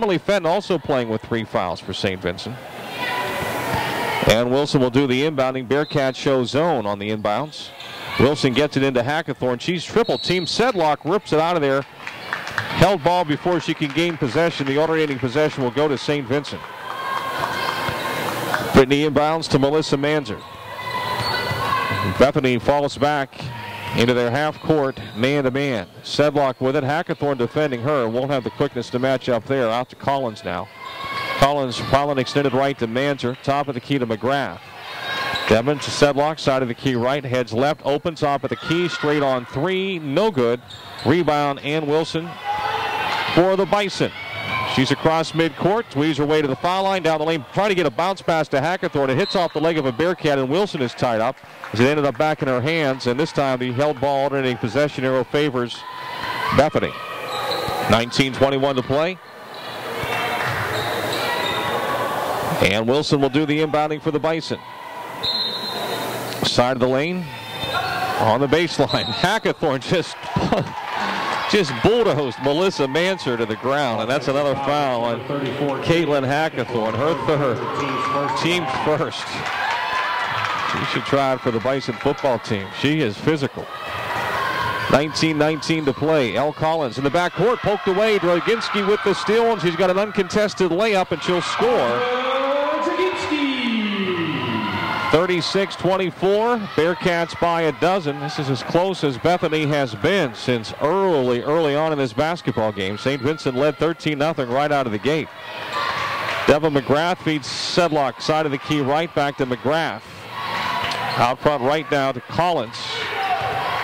Emily Fenton also playing with 3 fouls for St. Vincent. And Wilson will do the inbounding. Bearcats show zone on the inbounds. Wilson gets it into Hackathorn. She's triple team. Sedlock rips it out of there. Held ball before she can gain possession. The alternating possession will go to St. Vincent. Brittany inbounds to Melissa Manzer. Bethany falls back into their half court, man-to-man. Sedlock with it. Hackathorn defending her. Won't have the quickness to match up there. Out to Collins now. Collins following extended right to Manzer. Top of the key to McGrath. Devon to Sedlock. Side of the key right. Heads left. Open top of the key. Straight on 3. No good. Rebound. Ann Wilson for the Bison. She's across midcourt. Weaves her way to the foul line. Down the lane. Trying to get a bounce pass to Hackathorn. It hits off the leg of a Bearcat, and Wilson is tied up as it ended up back in her hands. And this time the held ball alternating possession arrow favors Bethany. 19:21 to play. And Wilson will do the inbounding for the Bison. Side of the lane on the baseline. Hackathorn just bulldozed Melissa Manser to the ground, and that's another foul on Caitlin Hackathorn. Her third, team first. She should try it for the Bison football team. She is physical. 19:19 to play. Elle Collins in the backcourt, poked away. Draginski with the steal, and she's got an uncontested layup, and she'll score. 36-24. Bearcats by a dozen. This is as close as Bethany has been since early on in this basketball game. St. Vincent led 13-0 right out of the gate. Devin McGrath feeds Sedlock. Side of the key right, back to McGrath. Out front right now to Collins.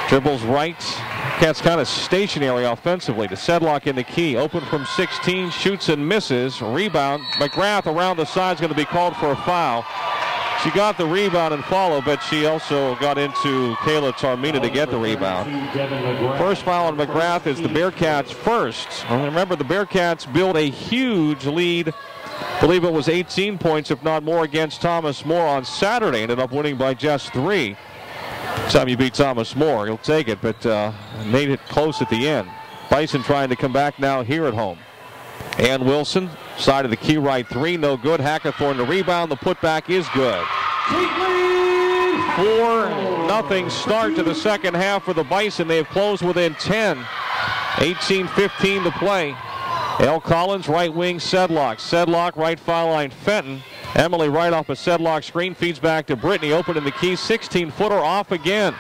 Dribbles right. Cats kind of stationary offensively to Sedlock in the key. Open from 16. Shoots and misses. Rebound. McGrath around the side is going to be called for a foul. She got the rebound and follow, but she also got into Kayla Tarmina to get the rebound. First foul on McGrath is the Bearcats' first. And remember, the Bearcats built a huge lead. I believe it was 18 points, if not more, against Thomas More on Saturday. Ended up winning by just 3. Time you beat Thomas More, you'll take it, but made it close at the end. Bison trying to come back now here at home. Ann Wilson, side of the key right 3, no good. Hackathorn the rebound, the putback is good. 4-0 start to the second half for the Bison. They have closed within 10. 18:15 to play. Elle Collins, right wing, Sedlock. Sedlock, right foul line, Fenton. Emily right off a Sedlock screen, feeds back to Brittany, open in the key, 16-footer off again.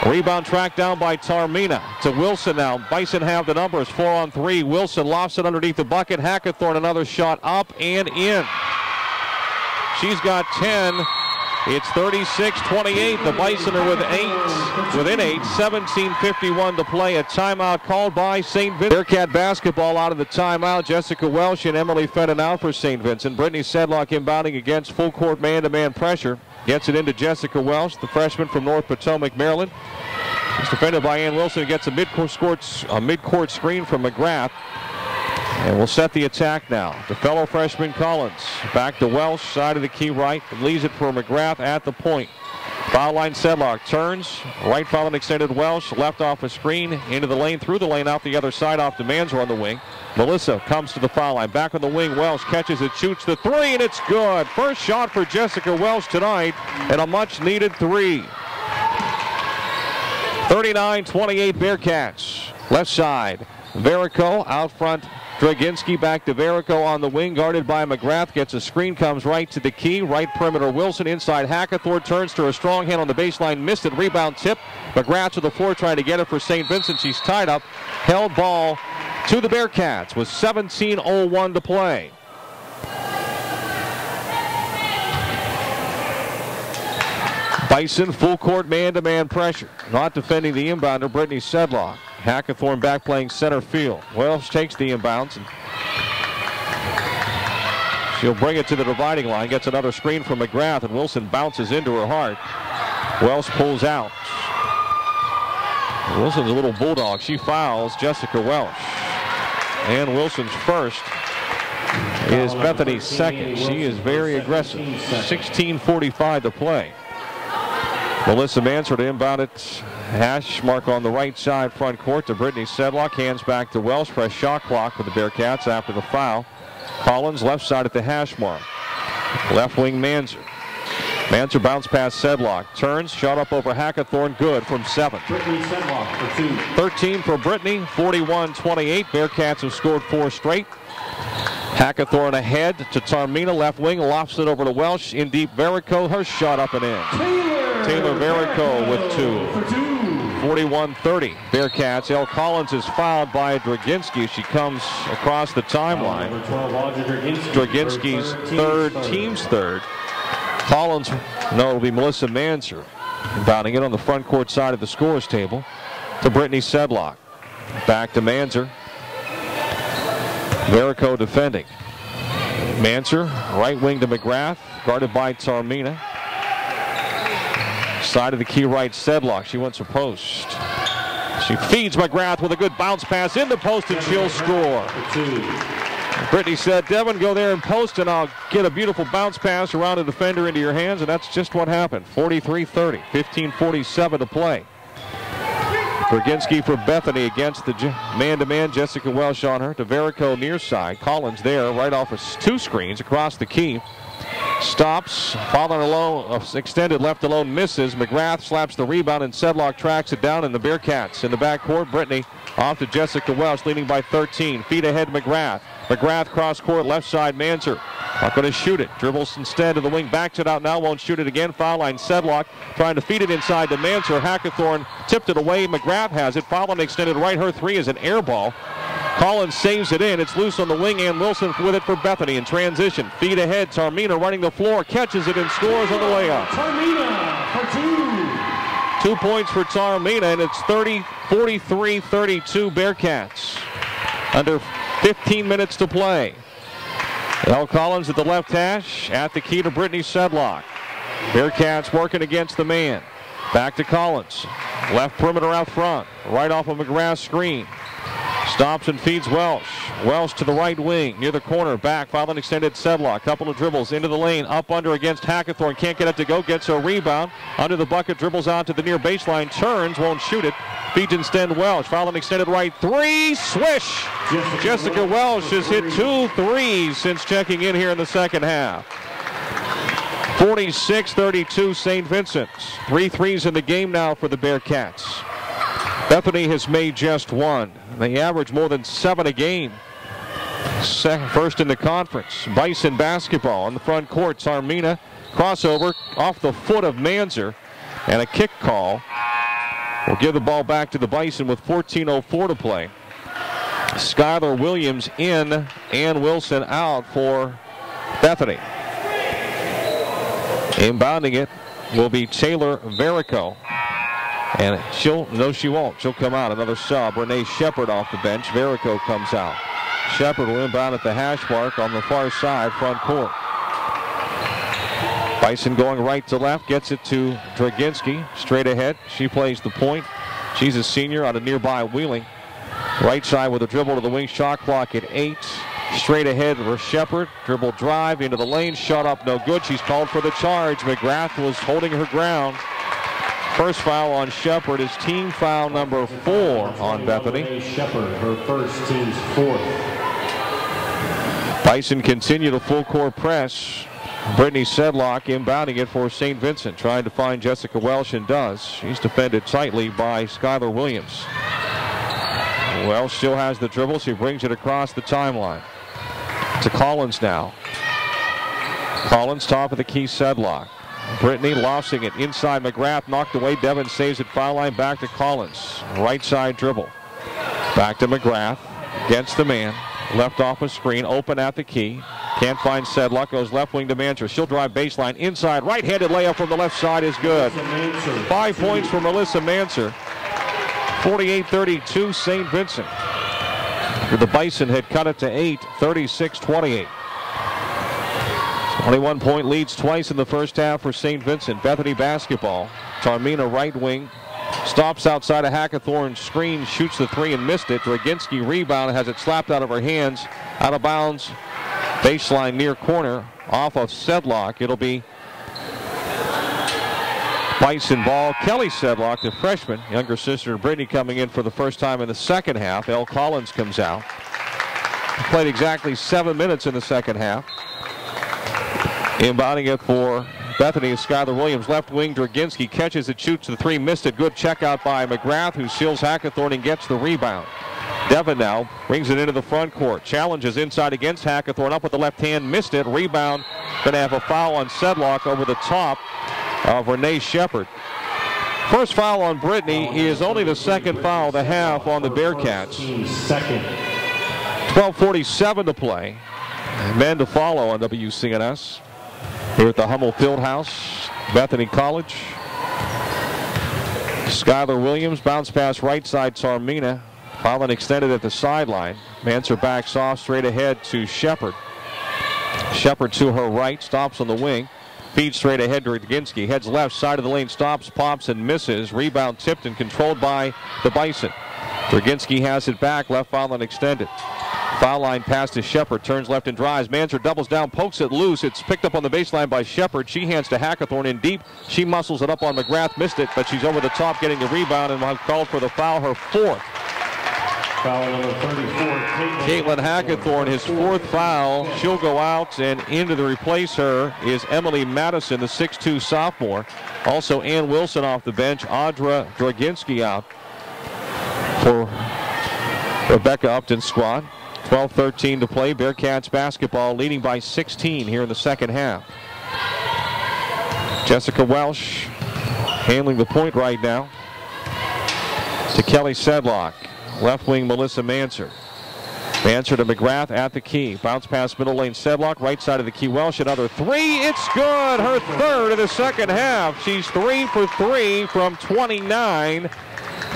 Rebound tracked down by Tarmina to Wilson now. Bison have the numbers, 4-on-3. Wilson lofts it underneath the bucket. Hackathorn another shot up and in. She's got 10. It's 36-28. The Bison are within 8. 17:51 to play. A timeout called by St. Vincent. Bearcat basketball out of the timeout. Jessica Welsh and Emily Fenton out for St. Vincent. Brittany Sedlock inbounding against full court man-to-man pressure. Gets it into Jessica Welsh, the freshman from North Potomac, Maryland. It's defended by Ann Wilson. Gets a mid-court screen from McGrath. And we'll set the attack now. The fellow freshman Collins. Back to Welsh, side of the key right. Leaves it for McGrath at the point. Foul line Sedlock turns. Right foul and extended Welsh. Left off a screen. Into the lane, through the lane, out the other side off to Manzer on the wing. Melissa comes to the foul line. Back on the wing. Welsh catches it, shoots the 3, and it's good. First shot for Jessica Welsh tonight, and a much-needed 3. 39-28 Bearcats. Left side. Verico out front. Draginski back to Verico on the wing, guarded by McGrath. Gets a screen, comes right to the key. Right perimeter Wilson, inside Hackathorn, turns to her strong hand on the baseline. Missed it, rebound tip. McGrath to the floor trying to get it for St. Vincent. She's tied up. Held ball to the Bearcats with 17:01 to play. Bison full court man-to-man pressure. Not defending the inbounder, Brittany Sedlock. Hackathorn back playing center field. Welsh takes the inbounds, and she'll bring it to the dividing line. Gets another screen from McGrath, and Wilson bounces into her heart. Welsh pulls out. Wilson's a little bulldog. She fouls Jessica Welsh. And Wilson's first is Bethany's second. She is very aggressive. 16:45 to play. Melissa Manser to inbound it Hash mark on the right side front court to Brittany Sedlock. Hands back to Welsh. Press shot clock for the Bearcats after the foul. Collins left side at the hash mark. Left wing Manzer. Manzer bounce pass Sedlock. Turns, shot up over Hackathorn. Good from 7. Brittany Sedlock for 2. 13 for Brittany. 41-28. Bearcats have scored 4 straight. Hackathorn ahead to Tarmina. Left wing. Lofts it over to Welsh. In deep Verico. Her shot up and in. Taylor Verico with 2. 41-30. Bearcats. L. Collins is fouled by Draginski. She comes across the timeline. Draginski's third, team's third. Collins, no, it'll be Melissa Manzer. Bounding it on the front court side of the scores table to Brittany Sedlock. Back to Manzer. Verico defending. Manzer, right wing to McGrath, guarded by Tarmina. Side of the key right, Sedlock. She wants a post. She feeds McGrath with a good bounce pass in the post, and she'll score. Brittany said, Devin, go there and post, and I'll get a beautiful bounce pass around a defender into your hands, and that's just what happened. 43-30, 15:47 to play. Draginski for Bethany against the man-to-man. Jessica Welsh on her to Verico near side. Collins there, right off of 2 screens across the key. Stops, following alone, extended left alone, misses. McGrath slaps the rebound, and Sedlock tracks it down, and the Bearcats in the backcourt. Brittany off to Jessica Welsh, leading by 13. Feet ahead, McGrath. McGrath cross court, left side, Manzer. Not going to shoot it. Dribbles instead to the wing, backs it out now, won't shoot it again. Foul line, Sedlock trying to feed it inside to Manzer. Hackathorn tipped it away. McGrath has it. Foul line extended right. Her 3 is an air ball. Collins saves it in. It's loose on the wing, and Wilson with it for Bethany in transition. Feet ahead, Tarmina running the floor, catches it and scores on the layup. Tarmina for 2. 2 points for Tarmina, and it's 43-32 Bearcats. Under 15 minutes to play. L. Collins at the left hash, at the key to Brittany Sedlock. Bearcats working against the man. Back to Collins. Left perimeter out front, right off of McGrath's screen. Stops and feeds Welsh. Welsh to the right wing, near the corner, back, foul extended Sedlock. Couple of dribbles into the lane, up under against Hackathorn. Can't get it to go, gets a rebound. Under the bucket, dribbles out to the near baseline, turns, won't shoot it. Feeds instead Welsh. Foul extended right, 3, swish! Jessica Welsh has hit 2 threes since checking in here in the second half. 46-32 St. Vincent's. 3 threes in the game now for the Bearcats. Bethany has made just 1. They average more than 7 a game. First in the conference. Bison basketball on the front court. Tarmina crossover off the foot of Manzer, and a kick call will give the ball back to the Bison with 14:04 to play. Skylar Williams in, and Wilson out for Bethany. Inbounding it will be Taylor Verico. And she won't. She'll come out. Another sub. Renee Shepard off the bench. Verico comes out. Shepard will inbound at the hash mark on the far side, front court. Bison going right to left. Gets it to Draginski. Straight ahead. She plays the point. She's a senior out of nearby Wheeling. Right side with a dribble to the wing. Shot clock at 8. Straight ahead for Shepard. Dribble drive into the lane. Shot up no good. She's called for the charge. McGrath was holding her ground. First foul on Shepard is team foul number 4 on Bethany. Shepard, her first, team's 4th. Bison continue to full court press. Brittany Sedlock inbounding it for St. Vincent, trying to find Jessica Welsh, and does. She's defended tightly by Skylar Williams. Welsh still has the dribble. She brings it across the timeline to Collins now. Collins top of the key, Sedlock. Brittany lofting it inside McGrath, knocked away. Devin saves it, foul line, back to Collins. Right side dribble. Back to McGrath, against the man. Left off a screen, open at the key. Can't find Sedlock, goes left wing to Manzer. She'll drive baseline, inside, right-handed layup from the left side is good. 5 points for Melissa Manzer. 48-32 St. Vincent. The Bison had cut it to 8, 36-28. 21-point leads twice in the first half for St. Vincent. Bethany basketball. Tarmina right wing. Stops outside a Hackathorn screen. Shoots the 3 and missed it. Draginski rebound. Has it slapped out of her hands. Out of bounds. Baseline near corner. Off of Sedlock. It'll be Bison ball. Kelly Sedlock, the freshman, younger sister Brittany, coming in for the first time in the second half. Elle Collins comes out. Played exactly 7 minutes in the second half. Inbounding it for Bethany is Skylar Williams. Left wing, Draginski catches it, shoots the three, missed it. Good check out by McGrath, who seals Hackathorn and gets the rebound. Devin now brings it into the front court. Challenges inside against Hackathorn. Up with the left hand, missed it. Rebound. Going to have a foul on Sedlock over the top of Renee Shepard. First foul on Brittany is only the second foul of the half on the Bearcats. 12:47 to play. Men to follow on WCNS. Here at the Hummel Fieldhouse, Bethany College. Skylar Williams, bounce pass right side, Sarmina. Foul extended at the sideline. Manser backs off straight ahead to Shepard. Shepard to her right, stops on the wing. Feeds straight ahead to Draginski. Heads left, side of the lane, stops, pops, and misses. Rebound tipped and controlled by the Bison. Draginski has it back, left foul extended. Foul line pass to Shepard, turns left and drives. Manser doubles down, pokes it loose. It's picked up on the baseline by Shepard. She hands to Hackathorn in deep. She muscles it up on McGrath, missed it, but she's over the top getting the rebound and will have called for the foul, her fourth. Foul number 34, Caitlin Hackathorn, his fourth foul. She'll go out, and in to replace her is Emily Madison, the 6'2 sophomore. Also Ann Wilson off the bench. Audra Draginski out for Rebecca Upton's squad. 12:13 to play. Bearcats basketball leading by 16 here in the second half. Jessica Welsh handling the point right now to Kelly Sedlock. Left wing Melissa Manser. Manser to McGrath at the key. Bounce pass middle lane Sedlock. Right side of the key Welsh. Another three. It's good. Her third of the second half. She's 3 for 3 from 29.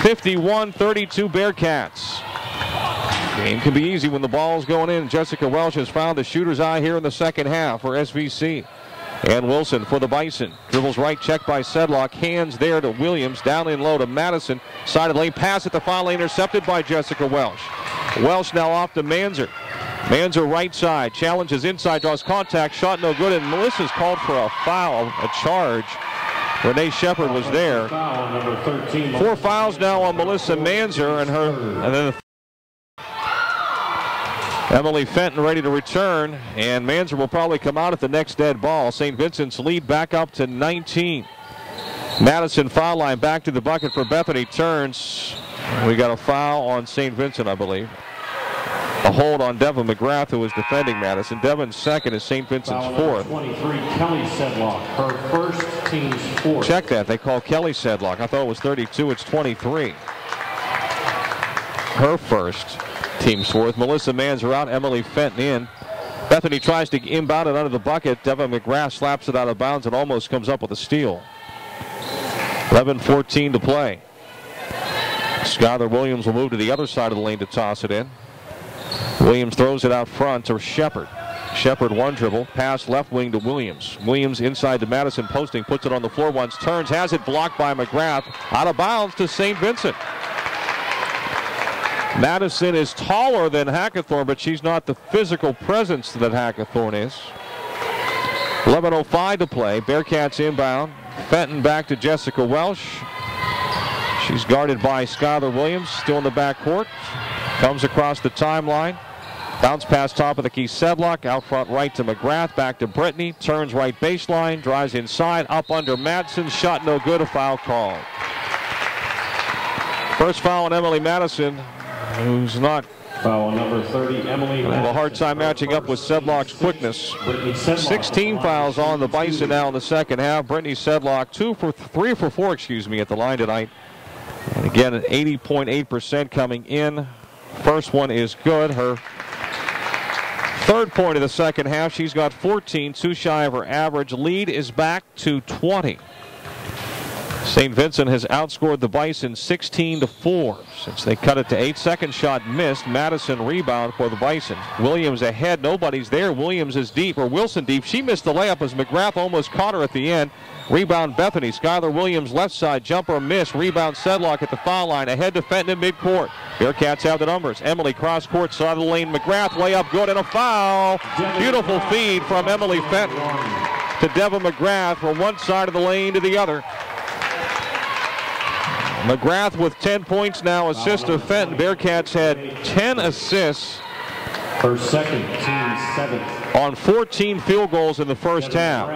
51-32 Bearcats. Game can be easy when the ball's going in. Jessica Welsh has found the shooter's eye here in the second half for SVC. And Wilson for the Bison. Dribbles right, checked by Sedlock. Hands there to Williams. Down in low to Madison. Side of the lane. Pass at the foul line. Intercepted by Jessica Welsh. Welsh now off to Manser. Manser right side. Challenges inside. Draws contact. Shot no good. And Melissa's called for a foul. A charge. Renee Shepard was there. Four fouls now on Melissa Manser. And then Emily Fenton ready to return, and Manser will probably come out at the next dead ball. St. Vincent's lead back up to 19. Madison foul line back to the bucket for Bethany. Turns. We got a foul on St. Vincent, I believe. A hold on Devin McGrath, who was defending Madison. Devin's second is St. Vincent's fourth. 23, Kelly Sedlock, her first, team's fourth. Check that. They call Kelly Sedlock. I thought it was 32. It's 23. Her first. Team's fourth. Melissa Manser out. Emily Fenton in. Bethany tries to inbound it under the bucket. Devin McGrath slaps it out of bounds and almost comes up with a steal. 11:14 to play. Skylar Williams will move to the other side of the lane to toss it in. Williams throws it out front to Shepard. Shepard one dribble. Pass left wing to Williams. Williams inside to Madison posting. Puts it on the floor once. Turns. Has it blocked by McGrath. Out of bounds to St. Vincent. Madison is taller than Hackathorn, but she's not the physical presence that Hackathorn is. 11:05 to play. Bearcats inbound. Fenton back to Jessica Welsh. She's guarded by Skylar Williams, still in the backcourt. Comes across the timeline. Bounce pass top of the key Sedlock. Out front right to McGrath. Back to Brittany. Turns right baseline. Drives inside. Up under Madsen. Shot no good. A foul called. First foul on Emily Madison, who's not foul number 30, Emily. have a hard time matching up with Sedlock's quickness. 16 fouls on the Bison now in the second half. Brittany Sedlock 3 for 4 at the line tonight. And again, an 80.8% coming in. First one is good. Her third point of the second half. She's got 14, 2 shy of her average. Lead is back to 20. St. Vincent has outscored the Bison 16-4 since they cut it to 8. Second shot missed. Madison rebound for the Bison. Williams ahead. Nobody's there. Williams is deep, or Wilson deep. She missed the layup as McGrath almost caught her at the end. Rebound Bethany. Skylar Williams left side. Jumper miss. Rebound Sedlock at the foul line. Ahead to Fenton in midcourt. Bearcats have the numbers. Emily cross court, side of the lane. McGrath layup good and a foul. Beautiful feed from Emily Fenton to Devin McGrath from one side of the lane to the other. McGrath with 10 points now, assist to Fenton. Bearcats had 10 assists. Her second, team 7th. On 14 field goals in the first half.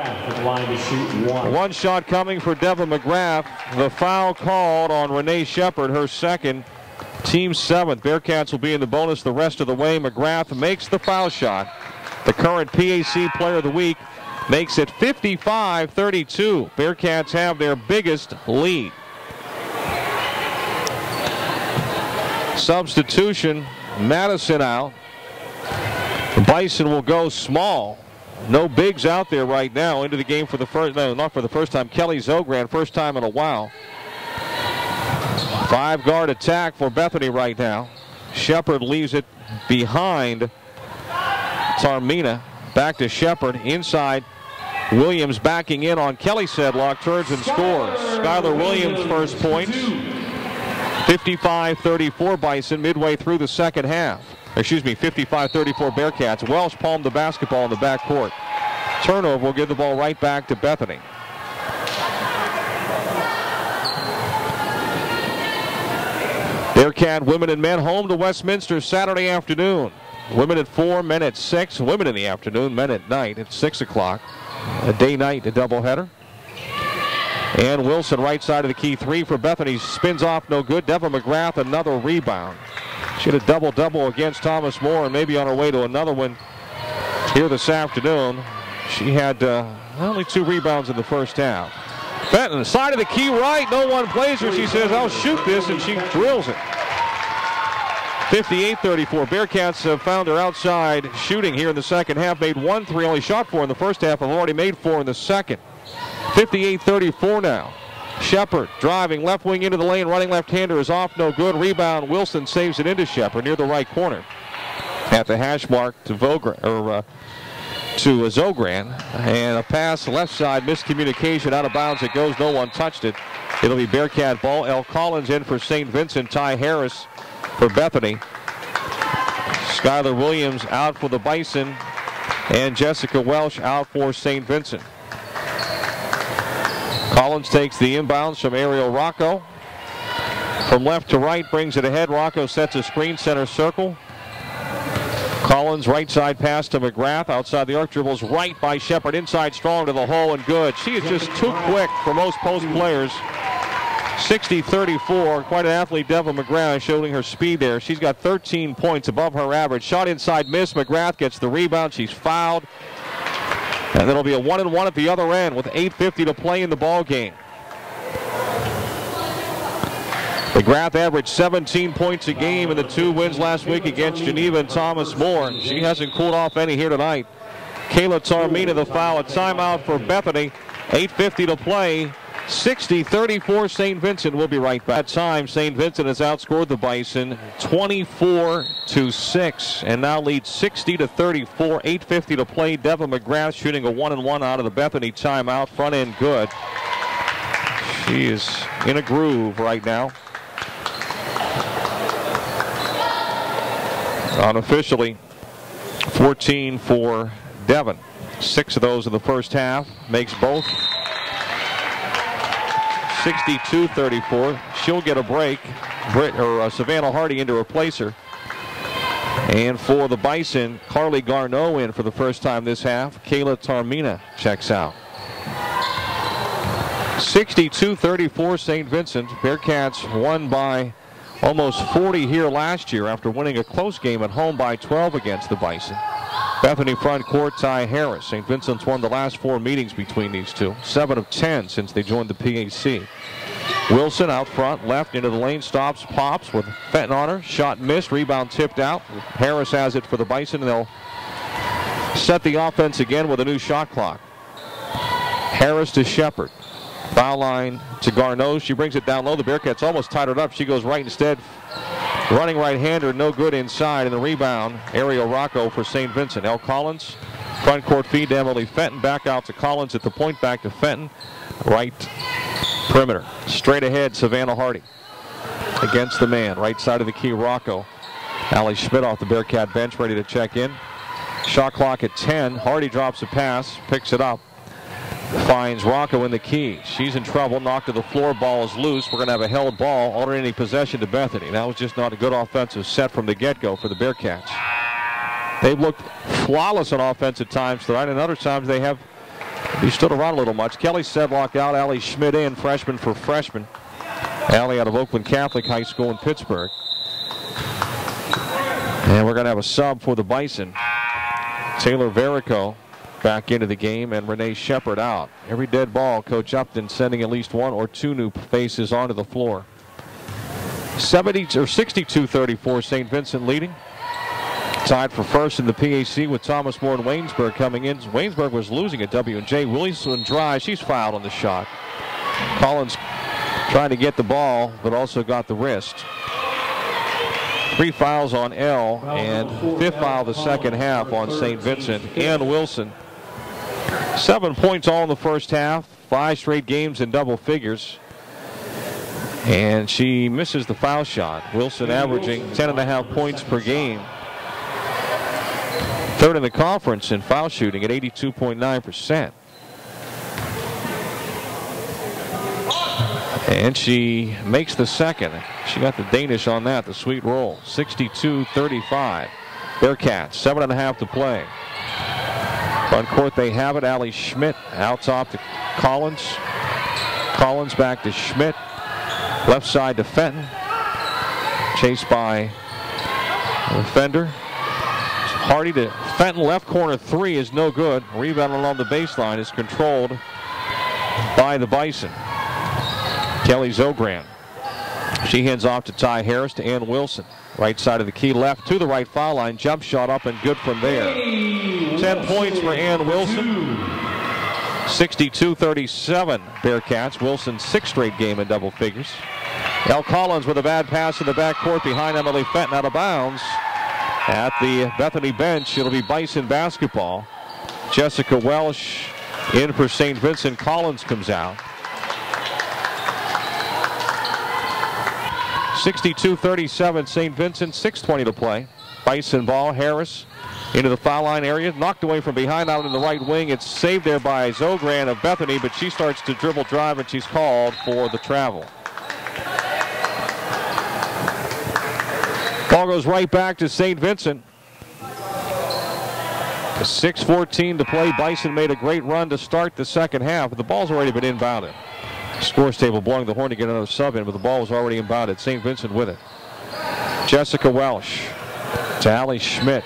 Line to shoot one shot coming for Devin McGrath. The foul called on Renee Shepard, her second, team 7th. Bearcats will be in the bonus the rest of the way. McGrath makes the foul shot. The current PAC Player of the Week makes it 55-32. Bearcats have their biggest lead. Substitution, Madison out. The Bison will go small. No bigs out there right now. Into the game for the first, no, not for the first time. Kelly Zogran, first time in a while. 5-guard attack for Bethany right now. Shepard leaves it behind Tarmina. Back to Shepard. Inside. Williams backing in on Kelly Sedlock. Turns and scores. Skylar Williams first points. 55-34 Bison midway through the second half. Excuse me, 55-34 Bearcats. Welsh palmed the basketball in the backcourt. Turnover will give the ball right back to Bethany. Bearcat women and men home to Westminster Saturday afternoon. Women at 4, men at 6. Women in the afternoon, men at night at 6 o'clock. A day-night doubleheader. And Wilson right side of the key 3 for Bethany. Spins off, no good. Devin McGrath, another rebound. She had a double-double against Thomas More and maybe on her way to another one here this afternoon. She had only 2 rebounds in the first half. Fenton, side of the key right. No one plays her. She says, I'll shoot this, and she drills it. 58-34. Bearcats have found their outside shooting here in the second half. Made 1 3, only shot 4 in the first half. Have already made 4 in the second. 58-34 now. Shepard driving left wing into the lane. Running left-hander is off. No good. Rebound. Wilson saves it into Shepard near the right corner. At the hash mark to Zogran. And a pass left side. Miscommunication out of bounds. It goes. No one touched it. It'll be Bearcat ball. Elle Collins in for St. Vincent. Ty Harris for Bethany. Skylar Williams out for the Bison. And Jessica Welsh out for St. Vincent. Collins takes the inbounds from Ariel Rocco. From left to right, brings it ahead. Rocco sets a screen, center circle. Collins, right side pass to McGrath. Outside the arc, dribbles right by Shepard. Inside strong to the hole and good. She is just too quick for most post players. 60-34. Quite an athlete, Devin McGrath, showing her speed there. She's got 13 points above her average. Shot inside, miss. McGrath gets the rebound. She's fouled. And it'll be a 1-and-1 at the other end with 8:50 to play in the ball game. McGrath averaged 17 points a game in the 2 wins last week against Geneva and Thomas More. She hasn't cooled off any here tonight. Kayla Tarmina the foul. A timeout for Bethany. 8:50 to play. 60-34 St. Vincent. We'll be right back. At time, St. Vincent has outscored the Bison 24-6 and now leads 60-34. 8:50 to play. Devin McGrath shooting a 1-and-1 out of the Bethany timeout. Front end good. She is in a groove right now. Unofficially, 14 for Devin. 6 of those in the first half. Makes both. 62-34. She'll get a break. Savannah Hardy in to replace her. And for the Bison, Carly Garneau in for the first time this half. Kayla Tarmina checks out. 62-34 St. Vincent. Bearcats won by almost 40 here last year after winning a close game at home by 12 against the Bison. Bethany front court, Ty Harris. St. Vincent's won the last 4 meetings between these two. 7 of 10 since they joined the PAC. Wilson out front, left into the lane, stops, pops with Fenton on her. Shot missed, rebound tipped out. Harris has it for the Bison, and they'll set the offense again with a new shot clock. Harris to Shepard. Foul line to Garneau. She brings it down low. The Bearcats almost tied it up. She goes right instead. Running right-hander, no good inside, and the rebound, Ariel Rocco for St. Vincent. Elle Collins, front court feed to Emily Fenton, back out to Collins at the point, back to Fenton, right perimeter. Straight ahead, Savannah Hardy against the man, right side of the key, Rocco. Allie Schmidt off the Bearcat bench, ready to check in. Shot clock at 10. Hardy drops a pass, picks it up. finds Rocco in the key. She's in trouble, knocked to the floor, ball is loose. We're going to have a held ball, alternating possession to Bethany. That was just not a good offensive set from the get-go for the Bearcats. They've looked flawless on offense at times tonight, and other times they stood around a little much. Kelly Sedlock out, Allie Schmidt in, freshman for freshman. Allie out of Oakland Catholic High School in Pittsburgh. And we're going to have a sub for the Bison. Taylor Varico back into the game, and Renee Shepard out. Every dead ball, Coach Upton sending at least one or two new faces onto the floor. 62-34, St. Vincent leading. Tied for first in the PAC with Thomas More and Waynesburg coming in. Waynesburg was losing at W&J. Wilson drives. She's fouled on the shot. Collins trying to get the ball, but also got the wrist. 3 fouls on L, and 5th foul of the second half on St. Vincent. Ann Wilson. 7 points all in the first half. 5 straight games in double figures. And she misses the foul shot. Wilson averaging 10.5 points per game. 3rd in the conference in foul shooting at 82.9%. And she makes the second. She got the Danish on that, the sweet roll. 62-35. Bearcats, 7.5 to play. Front court they have it. Allie Schmidt out top to Collins. Collins back to Schmidt. Left side to Fenton. Chased by the defender. Hardy to Fenton. Left corner 3 is no good. Rebound along the baseline is controlled by the Bison. Kelly Zogran. She hands off to Ty Harris to Ann Wilson. Right side of the key, left to the right foul line. Jump shot up and good from there. 10 points for Ann Wilson. 62-37 Bearcats. Wilson's 6th straight game in double figures. Elle Collins with a bad pass in the backcourt behind Emily Fenton, out of bounds. At the Bethany bench, it'll be Bison basketball. Jessica Welsh in for St. Vincent. Collins comes out. 62-37 St. Vincent, 6:20 to play. Bison ball. Harris into the foul line area, knocked away from behind out in the right wing. It's saved there by Zogran of Bethany, but she starts to dribble drive and she's called for the travel. Ball goes right back to St. Vincent. 6:14 to play. Bison made a great run to start the second half, but the ball's already been inbounded. Scores table blowing the horn to get another sub in, but the ball was already inbounded. St. Vincent with it. Jessica Welsh to Allie Schmidt.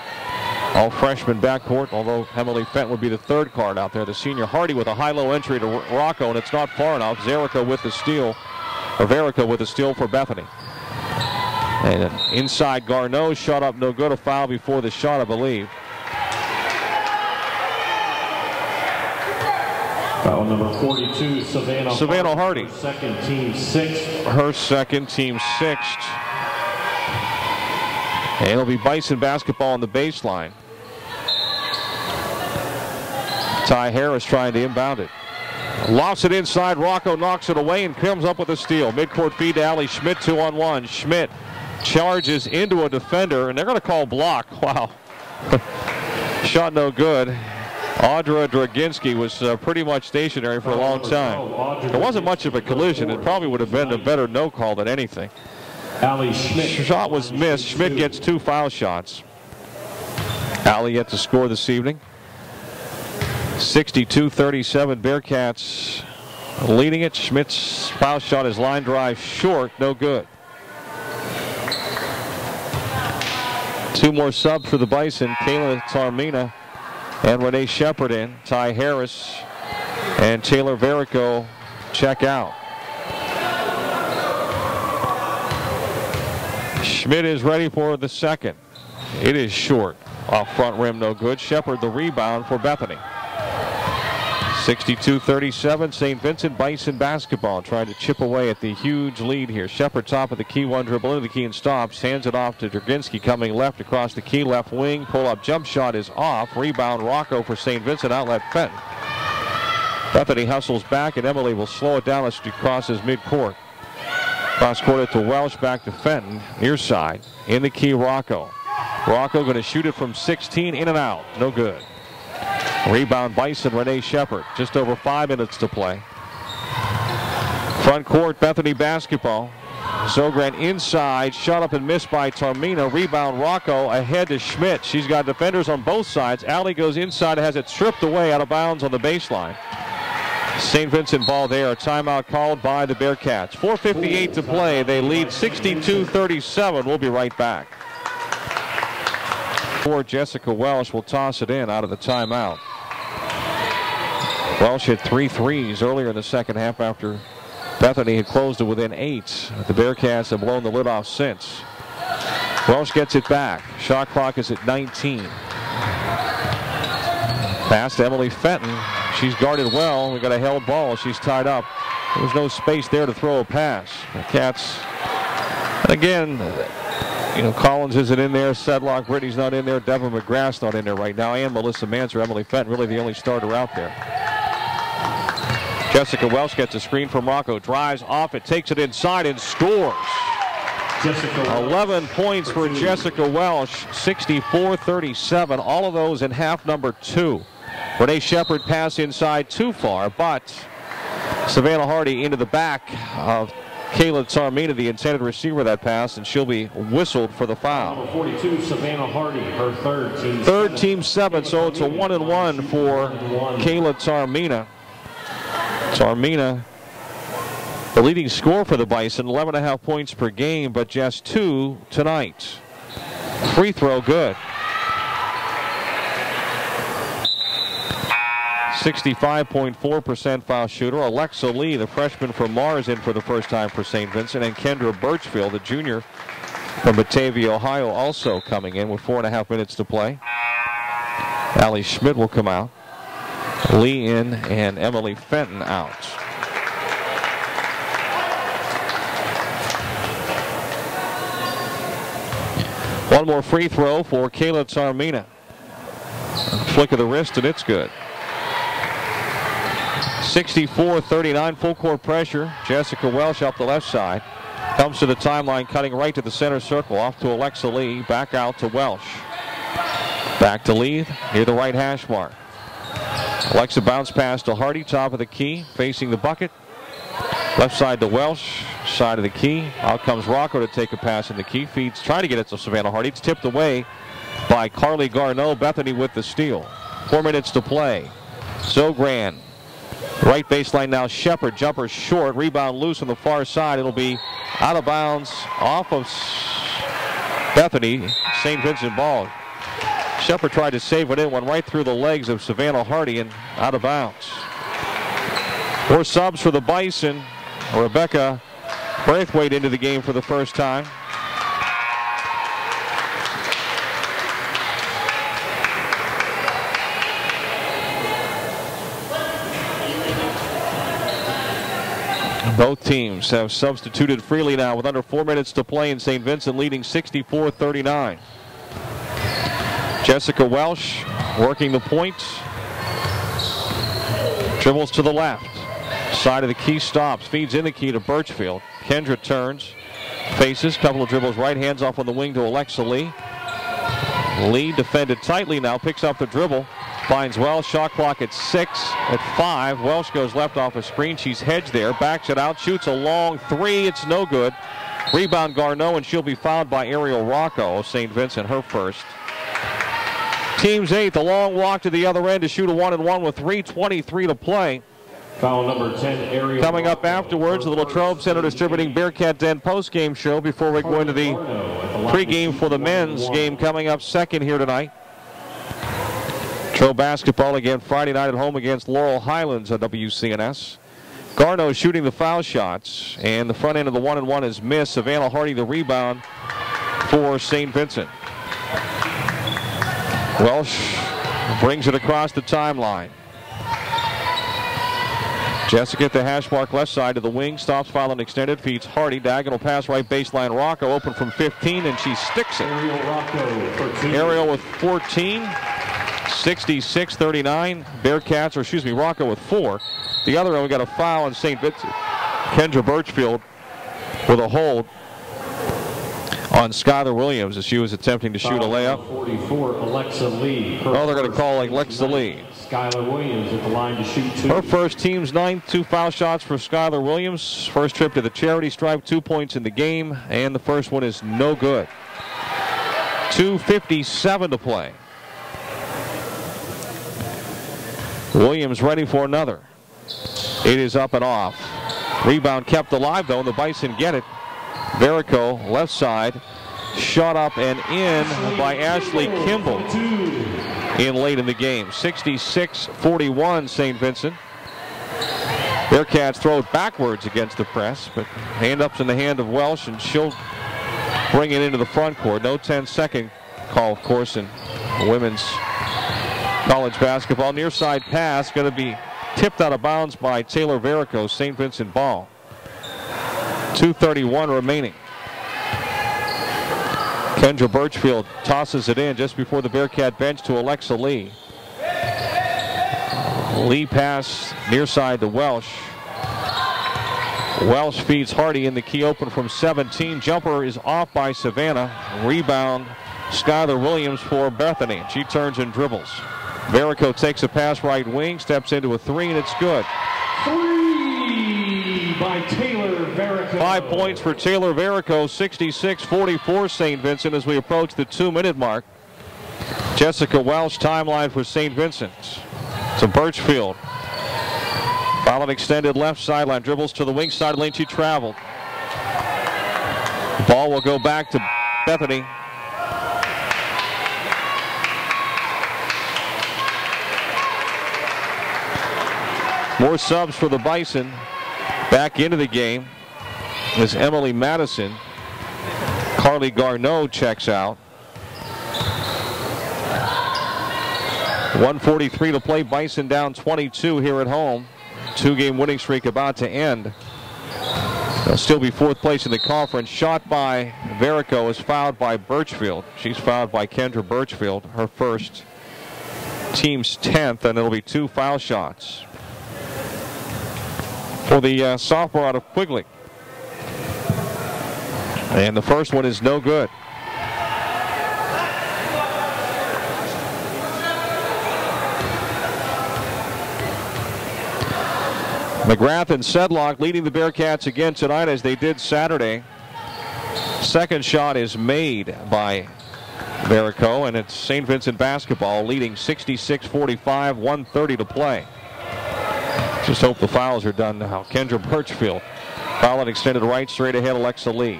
All freshman backcourt, although Emily Fenton would be the 3rd card out there. The senior Hardy with a high-low entry to Rocco, and it's not far enough. Zerica with the steal, or Verica with the steal for Bethany. And inside Garneau, shot up no good. A foul before the shot, I believe. Foul number 42, Savannah Hardy. Her second team 6th. Her second team 6th. And it'll be Bison basketball on the baseline. Ty Harris trying to inbound it. Lofts it inside. Rocco knocks it away and comes up with a steal. Midcourt feed to Allie Schmidt, 2-on-1. Schmidt charges into a defender, and they're going to call block. Wow. Shot no good. Audra Draginski was pretty much stationary for a long time. There wasn't much of a collision. It probably would have been a better no call than anything. Allie Schmidt. Shot was missed. Schmidt gets 2 foul shots. Allie yet to score this evening. 62-37 Bearcats leading it. Schmidt's foul shot is line drive short, no good. 2 more subs for the Bison. Kayla Tarmina and Renee Shepard in. Ty Harris and Taylor Varico check out. Schmidt is ready for the second. It is short. Off front rim, no good. Shepard the rebound for Bethany. 62-37, St. Vincent. Bison basketball trying to chip away at the huge lead here. Shepard top of the key, 1 dribble into the key and stops. Hands it off to Draginski coming left across the key, left wing. Pull-up jump shot is off. Rebound Rocco for St. Vincent. Outlet Fenton. Bethany hustles back, and Emily will slow it down as she crosses midcourt. Cross court it to Welsh, back to Fenton. Near side. In the key, Rocco. Rocco going to shoot it from 16, in and out. No good. Rebound Bison, Renee Shepard. Just over 5 minutes to play. Front court, Bethany basketball. Zogran inside, shot up and missed by Tarmina. Rebound Rocco ahead to Schmidt. She's got defenders on both sides. Alley goes inside, has it stripped away out of bounds on the baseline. St. Vincent ball there. A timeout called by the Bearcats. 4:58 to play. They lead 62-37. We'll be right back. Jessica Welsh will toss it in out of the timeout. Welsh hit 3 threes earlier in the second half after Bethany had closed it within 8. The Bearcats have blown the lid off since. Welsh gets it back. Shot clock is at 19. Pass to Emily Fenton. She's guarded well. We've got a held ball. She's tied up. There was no space there to throw a pass. The Cats, again, Collins isn't in there. Sedlock, Brittany's not in there. Devin McGrath's not in there right now. And Melissa Manser, Emily Fenton, really the only starter out there. Jessica Welsh gets a screen from Rocco. Drives off it, takes it inside, and scores. 11 points for Jessica Welsh, 64-37. All of those in half number 2. Renee Shepard pass inside too far, but Savannah Hardy into the back of Kayla Tarmina, the intended receiver of that pass, and she'll be whistled for the foul. Number 42, Savannah Hardy, her third team 7, so it's a 1-and-1 for Kayla Tarmina. Tarmina, the leading scorer for the Bison, 11.5 points per game, but just 2 tonight. Free throw good. 65.4% foul shooter. Alexa Lee, the freshman from Mars, in for the first time for St. Vincent. And Kendra Birchfield, the junior from Batavia, Ohio, also coming in with 4.5 minutes to play. Allie Schmidt will come out. Lee in and Emily Fenton out. One more free throw for Kayla Tarmina. Flick of the wrist and it's good. 64-39, full court pressure. Jessica Welsh up the left side. Comes to the timeline, cutting right to the center circle. Off to Alexa Lee, back out to Welsh. Back to Lee, near the right hash mark. Alexa bounce pass to Hardy, top of the key, facing the bucket. Left side to Welsh, side of the key. Out comes Rocco to take a pass in the key. Feeds, trying to get it to Savannah Hardy. It's tipped away by Carly Garneau. Bethany with the steal. 4 minutes to play. Zogran. Right baseline now, Shepard, jumper short, rebound loose on the far side. It'll be out of bounds off of Bethany. St. Vincent ball. Shepard tried to save it in, went right through the legs of Savannah Hardy and out of bounds. 4 subs for the Bison. Rebecca Braithwaite into the game for the first time. Both teams have substituted freely now with under 4 minutes to play, and St. Vincent leading 64-39. Jessica Welsh working the point. Dribbles to the left. Side of the key, stops. Feeds in the key to Birchfield. Kendra turns. Faces. Couple of dribbles right. Hands off on the wing to Alexa Lee. Lee defended tightly now. Picks up the dribble. Finds Welsh. Shot clock at 6. At 5. Welsh goes left off a screen. She's hedged there. Backs it out. Shoots a long 3. It's no good. Rebound Garneau, and she'll be fouled by Ariel Rocco. St. Vincent, her first. Team's 8th. A long walk to the other end to shoot a 1-and-1 with 3:23 to play. Foul number 10, Ariel. Coming up afterwards, the Latrobe Center distributing Bearcat Den post-game show before we go into the pregame for the men's game coming up second here tonight. Latrobe basketball again Friday night at home against Laurel Highlands at WCNS. Garneau shooting the foul shots, and the front end of the 1-and-1 is missed. Savannah Hardy the rebound for St. Vincent. Welsh brings it across the timeline. Jessica at the hash mark left side to the wing, stops fouling extended, feeds Hardy, diagonal pass right baseline. Rocco open from 15, and she sticks it. Ariel with 14, 66-39. Bearcats, or excuse me, Rocco with 4. The other one, we got a foul on St. Vincent. Kendra Birchfield with a hold on Skylar Williams as she was attempting to shoot a layup. 44, Alexa Lee. Oh, they're going to call Alexa Lee. Skylar Williams at the line to shoot 2. Her first, team's 9th, 2 foul shots for Skylar Williams. First trip to the charity stripe, 2 points in the game, and the first one is no good. 2:57 to play. Williams ready for another. It is up and off. Rebound kept alive, though, and the Bison get it. Verico, left side, shot up and in by Ashley Kimball in late in the game. 66-41, St. Vincent. Bearcats throw it backwards against the press, but hand-ups in the hand of Welsh, and she'll bring it into the front court. No 10-second call, of course, in women's college basketball. Near side pass going to be tipped out of bounds by Taylor Verico. St. Vincent ball. 2:31 remaining. Kendra Birchfield tosses it in just before the Bearcat bench to Alexa Lee. Lee pass near side to Welsh. Welsh feeds Hardy in the key open from 17. Jumper is off by Savannah. Rebound Skylar Williams for Bethany. She turns and dribbles. Verico takes a pass right wing, steps into a 3, and it's good. 3 by Taylor Verico. 5 points for Taylor Verico. 66-44 St. Vincent as we approach the 2-minute mark. Jessica Welsh timeline for St. Vincent. To Birchfield. Foul extended left sideline. Dribbles to the wing side lane. She traveled. Ball will go back to Bethany. More subs for the Bison. Back into the game is Emily Madison. Carly Garneau checks out. 1:43 to play. Bison down 22 here at home. 2-game winning streak about to end. They'll still be 4th place in the conference. Shot by Verico is fouled by Birchfield. She's fouled by Kendra Birchfield, her first, team's 10th, and it'll be 2 foul shots for the sophomore out of Quigley. And the first one is no good. McGrath and Sedlock leading the Bearcats again tonight as they did Saturday. Second shot is made by Verico, and it's St. Vincent basketball leading 66-45, 1:30 to play. Just hope the fouls are done now. Kendra Birchfield. Foul and extended right, straight ahead, Alexa Lee.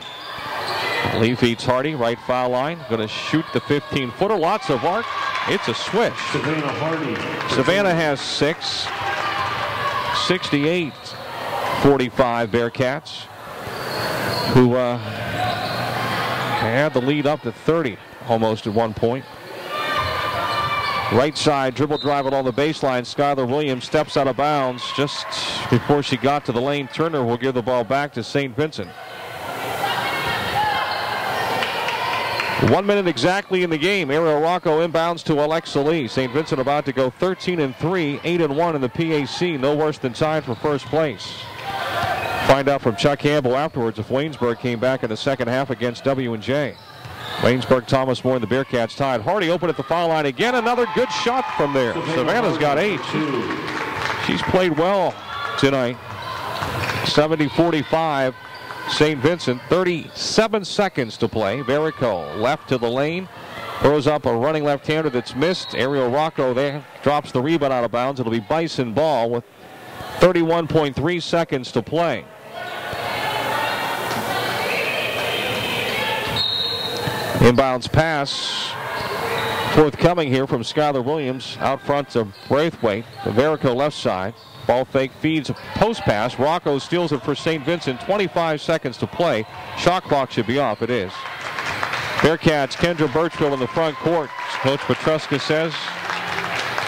Lee feeds Hardy, right foul line. Going to shoot the 15-footer. Lots of arc. It's a swish. Savannah Hardy. Savannah has 6. 68-45 Bearcats, who had the lead up to 30 almost at one point. Right side dribble drive along the baseline. Skylar Williams steps out of bounds just before she got to the lane. Turner will give the ball back to St. Vincent. 1 minute exactly in the game. Ariel Rocco inbounds to Alexa Lee. St. Vincent about to go 13-3, 8-1 in the PAC. No worse than tied for first place. Find out from Chuck Campbell afterwards if Waynesburg came back in the second half against W&J. Waynesburg, Thomas More, and the Bearcats tied. Hardy open at the foul line again. Another good shot from there. Savannah's got 8. She's played well tonight. 70-45. St. Vincent, 37 seconds to play. Verico left to the lane. Throws up a running left-hander that's missed. Ariel Rocco there drops the rebound out of bounds. It'll be Bison ball with 31.3 seconds to play. Inbounds pass forthcoming here from Skylar Williams out front to Braithwaite. The Verico left side. Ball fake feeds a post pass. Rocco steals it for St. Vincent. 25 seconds to play. Shot clock should be off. It is. Bearcats, Kendra Birchfield in the front court. Coach Petruska says,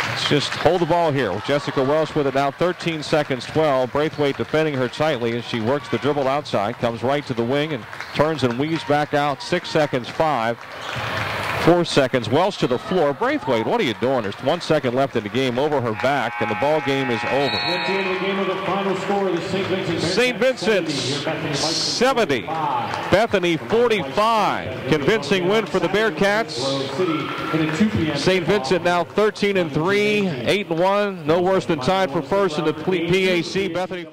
let's just hold the ball here. With Jessica Welsh with it now. 13 seconds, 12. Braithwaite defending her tightly as she works the dribble outside. Comes right to the wing and turns and weaves back out. 6 seconds, 5. 4 seconds. Welch to the floor. Braithwaite, what are you doing? There's 1 second left in the game. Over her back, and the ball game is over. At the end of the game with the final score, the St. Vincent's 70, Bethany 45. Convincing win for the Bearcats. St. Vincent now 13-3, 8-1, no worse than tied for first in the PAC. Bethany.